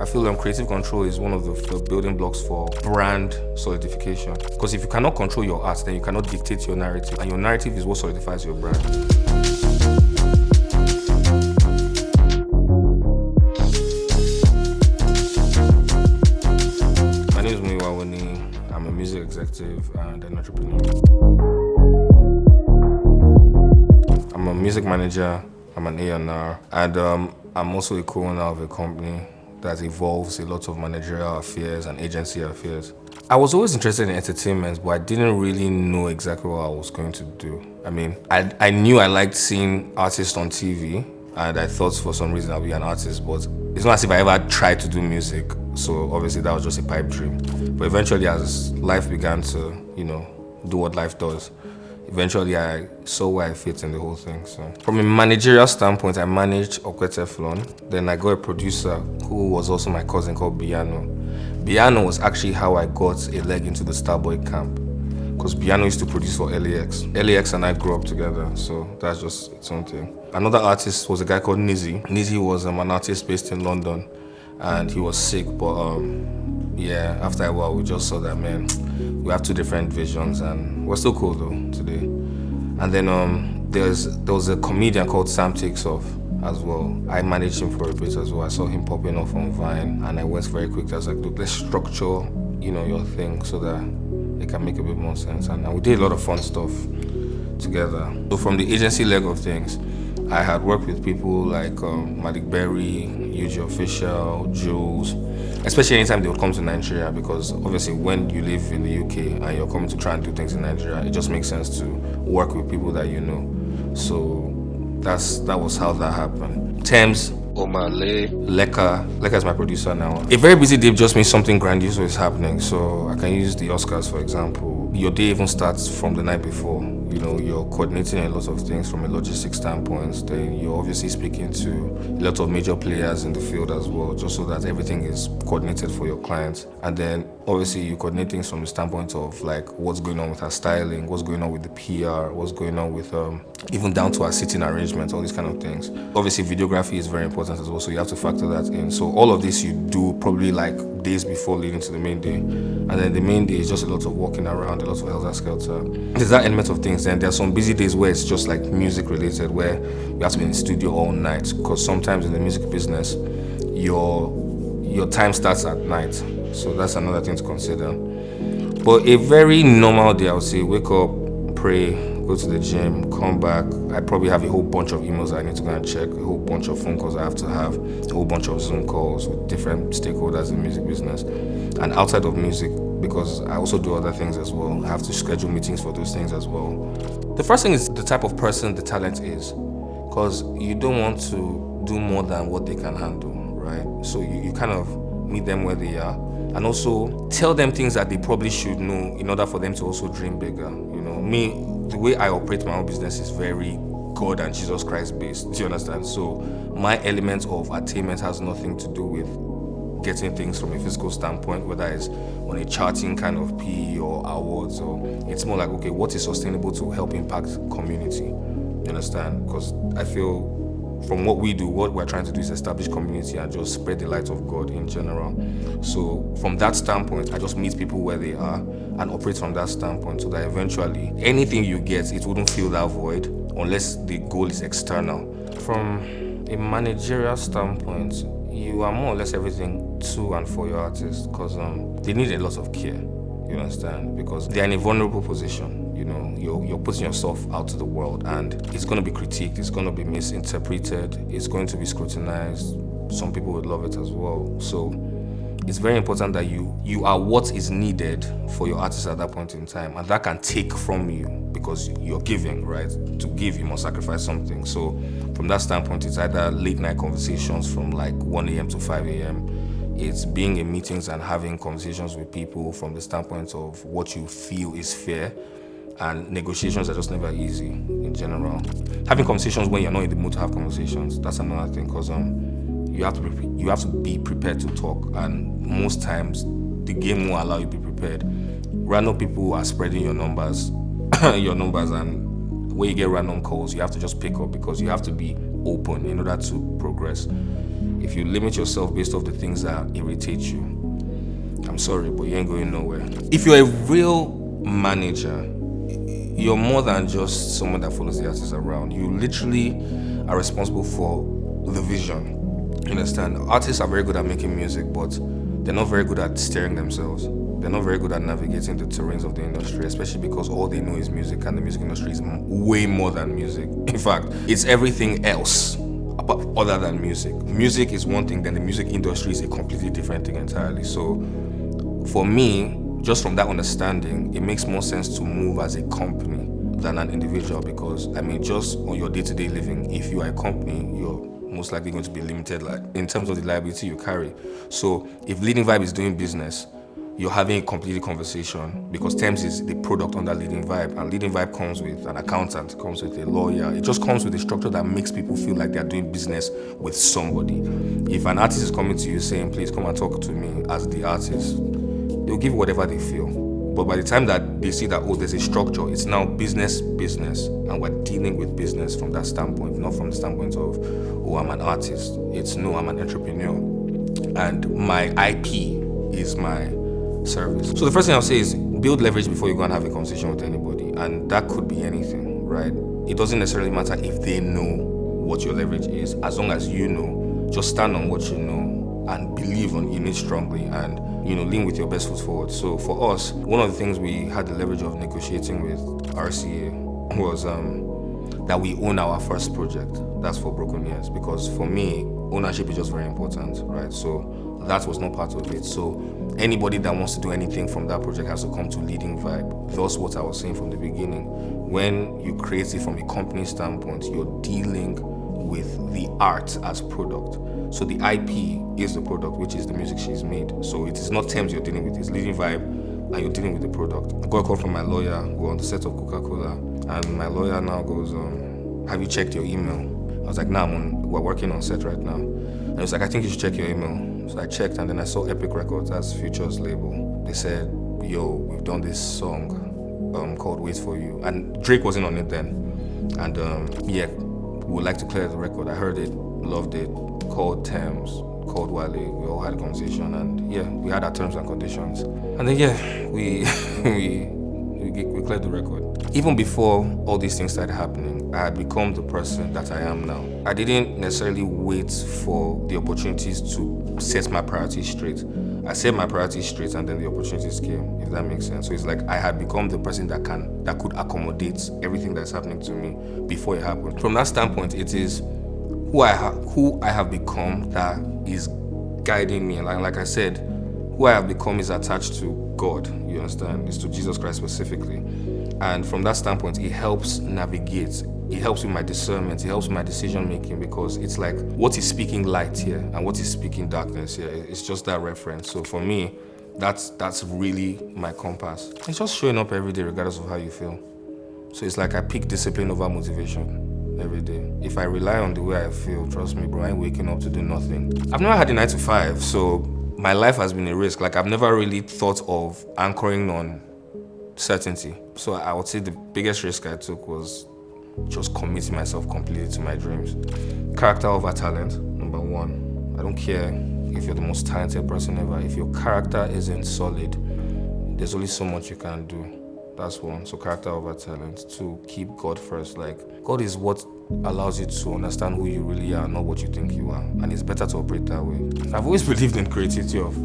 I feel creative control is one of the building blocks for brand solidification. Because if you cannot control your art, then you cannot dictate your narrative. And your narrative is what solidifies your brand. My name is Muyiwa Awoniyi. I'm a music executive and an entrepreneur. I'm a music manager, I'm an A&R, and I'm also a co-owner of a company that involves a lot of managerial affairs and agency affairs. I was always interested in entertainment, but I didn't really know exactly what I was going to do. I mean, I knew I liked seeing artists on TV, and I thought for some reason I'd be an artist, but it's not as if I ever tried to do music, so obviously that was just a pipe dream. But eventually, as life began to, do what life does, eventually I saw where I fit in the whole thing. So from a managerial standpoint, I managed Tefflon. Then I got a producer who was also my cousin called Biano. Biano was actually how I got a leg into the Starboy camp, because Biano used to produce for LAX. LAX and I grew up together, so that's just its own thing. Another artist was a guy called Nizzy. Nizzy was an artist based in London, and he was sick, but yeah, after a while we just saw that, man, we have two different visions, and we're still cool though today. And then there was a comedian called Sam Takes Off as well. I managed him for a bit as well. I saw him popping off on Vine, and I went very quick. I was like, look, let's structure, your thing so that it can make a bit more sense. And we did a lot of fun stuff together. So from the agency leg of things, I had worked with people like Amadi, UG Official, Jules, especially anytime they would come to Nigeria, because obviously when you live in the UK and you're coming to try and do things in Nigeria, it just makes sense to work with people that you know. So that was how that happened. Tems, Omah, Lekaa is my producer now. A very busy day just means something grandiose is happening. So I can use the Oscars for example. Your day even starts from the night before. You're coordinating a lot of things from a logistics standpoint. Then you're obviously speaking to a lot of major players in the field as well, just so that everything is coordinated for your clients. And then obviously you coordinate things from the standpoint of like what's going on with our styling, what's going on with the PR, what's going on with even down to our seating arrangements, all these kind of things. Obviously videography is very important as well, so you have to factor that in. So all of this you do probably like days before leading to the main day. And then the main day is just a lot of walking around, a lot of helter-skelter. There's that element of things. Then there's some busy days where it's just like music related, where you have to be in the studio all night, because sometimes in the music business, your time starts at night. So that's another thing to consider. But a very normal day, I would say, wake up, pray, go to the gym, come back. I probably have a whole bunch of emails I need to go and check, a whole bunch of phone calls I have to have, a whole bunch of Zoom calls with different stakeholders in the music business. And outside of music, because I also do other things as well, I have to schedule meetings for those things as well. The first thing is the type of person the talent is, because you don't want to do more than what they can handle, right? So you kind of meet them where they are, and also tell them things that they probably should know in order for them to also dream bigger. Me, the way I operate my own business is very God and Jesus Christ based. Do you understand? So my element of attainment has nothing to do with getting things from a physical standpoint, whether it's on a charting kind of P or awards, or it's more like, okay, what is sustainable to help impact community? You understand? Because I feel from what we do, what we're trying to do is establish community and just spread the light of God in general. So from that standpoint, I just meet people where they are and operate from that standpoint, so that eventually anything you get, it wouldn't fill that void unless the goal is external. From a managerial standpoint, you are more or less everything to and for your artists, because they need a lot of care, you understand? Because they're in a vulnerable position. You're putting yourself out to the world, and it's going to be critiqued, it's going to be misinterpreted, it's going to be scrutinized. Some people would love it as well. So it's very important that you are what is needed for your artist at that point in time, and that can take from you because you're giving, right? To give, you must sacrifice something. So from that standpoint, it's either late night conversations from like 1 a.m. to 5 a.m. It's being in meetings and having conversations with people from the standpoint of what you feel is fair. And negotiations are just never easy in general. Having conversations when you're not in the mood to have conversations, that's another thing, because you have to be prepared to talk, and most times the game won't allow you to be prepared. Random people are spreading your numbers, and when you get random calls, you have to just pick up, because you have to be open in order to progress. If you limit yourself based off the things that irritate you, I'm sorry, but you ain't going nowhere. If you're a real manager, you're more than just someone that follows the artist around. You literally are responsible for the vision. You understand? Artists are very good at making music, but they're not very good at steering themselves. They're not very good at navigating the terrains of the industry, especially because all they know is music, and the music industry is way more than music. In fact, it's everything else other than music. Music is one thing, then the music industry is a completely different thing entirely. So for me, just from that understanding, it makes more sense to move as a company than an individual, because just on your day-to-day living, if you are a company, you're most likely going to be limited in terms of the liability you carry. So if Leading Vibe is doing business, you're having a completely conversation, because Tems is the product under Leading Vibe, and Leading Vibe comes with an accountant, comes with a lawyer. It just comes with a structure that makes people feel like they're doing business with somebody. If an artist is coming to you saying, please come and talk to me as the artist, they'll give whatever they feel. But by the time that they see that, there's a structure, it's now business, and we're dealing with business from that standpoint, not from the standpoint of, I'm an artist. It's no, I'm an entrepreneur, and my IP is my service. So the first thing I'll say is build leverage before you go and have a conversation with anybody, and that could be anything, right? It doesn't necessarily matter if they know what your leverage is, as long as you know. Just stand on what you know and believe in it strongly, and lean with your best foot forward. So for us, one of the things we had the leverage of negotiating with RCA was that we own our first project. That's for Broken Years, because for me, ownership is just very important, right? So that was not part of it. So anybody that wants to do anything from that project has to come to Leading Vibe. That's what I was saying from the beginning. When you create it from a company standpoint, you're dealing with the art as product. So the IP is the product, which is the music she's made. So it is not Tems you're dealing with, it's Leading Vibe, and you're dealing with the product. I got a call from my lawyer. We're on the set of Coca-Cola, and my lawyer now goes, have you checked your email? I was like, nah, we're working on set right now. And he was like, I think you should check your email. So I checked, and then I saw Epic Records as Future's label. They said, yo, we've done this song called Wait For You. And Drake wasn't on it then. And we would like to clear the record. I heard it, loved it, called Tems, called Wale. We all had a conversation, and we had our terms and conditions. And then we cleared the record. Even before all these things started happening, I had become the person that I am now. I didn't necessarily wait for the opportunities to set my priorities straight. I set my priorities straight, and then the opportunities came, if that makes sense. So it's like I had become the person that could accommodate everything that's happening to me before it happened. From that standpoint, it is who I have become that is guiding me. Like I said, who I have become is attached to God, you understand? It's to Jesus Christ specifically. And from that standpoint, it helps navigate. It helps with my discernment. It helps with my decision making, because it's like, what is speaking light here and what is speaking darkness here? It's just that reference. So for me, that's really my compass. It's just showing up every day regardless of how you feel. So it's like I pick discipline over motivation every day. If I rely on the way I feel, trust me, bro, I ain't waking up to do nothing. I've never had a 9 to 5, so my life has been a risk. Like, I've never really thought of anchoring on certainty. So I would say the biggest risk I took was just committing myself completely to my dreams. Character over talent, number one. I don't care if you're the most talented person ever. If your character isn't solid, there's only so much you can do. That's one. So character over talent. Two, keep God first. Like, God is what allows you to understand who you really are, not what you think you are. And it's better to operate that way. I've always believed in creativity of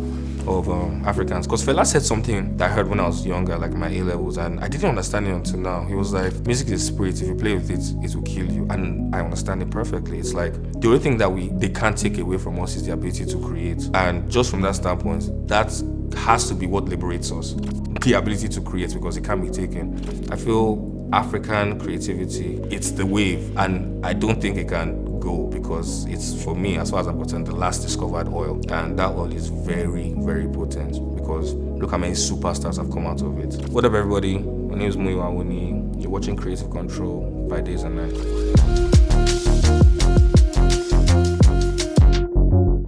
Africans. Because Fela said something that I heard when I was younger, like my A-levels, and I didn't understand it until now. He was like, music is spirit. If you play with it, it will kill you. And I understand it perfectly. It's like, the only thing that they can't take away from us is the ability to create. And just from that standpoint, that has to be what liberates us. The ability to create, because it can't be taken. I feel African creativity, it's the wave, and I don't think it can go, because it's, for me, as far as I'm concerned, the last discovered oil, and that oil is very, very potent, because look how many superstars have come out of it. What up, everybody? My name is Muyiwa Awoniyi. You're watching Creative Control by Days and Nights.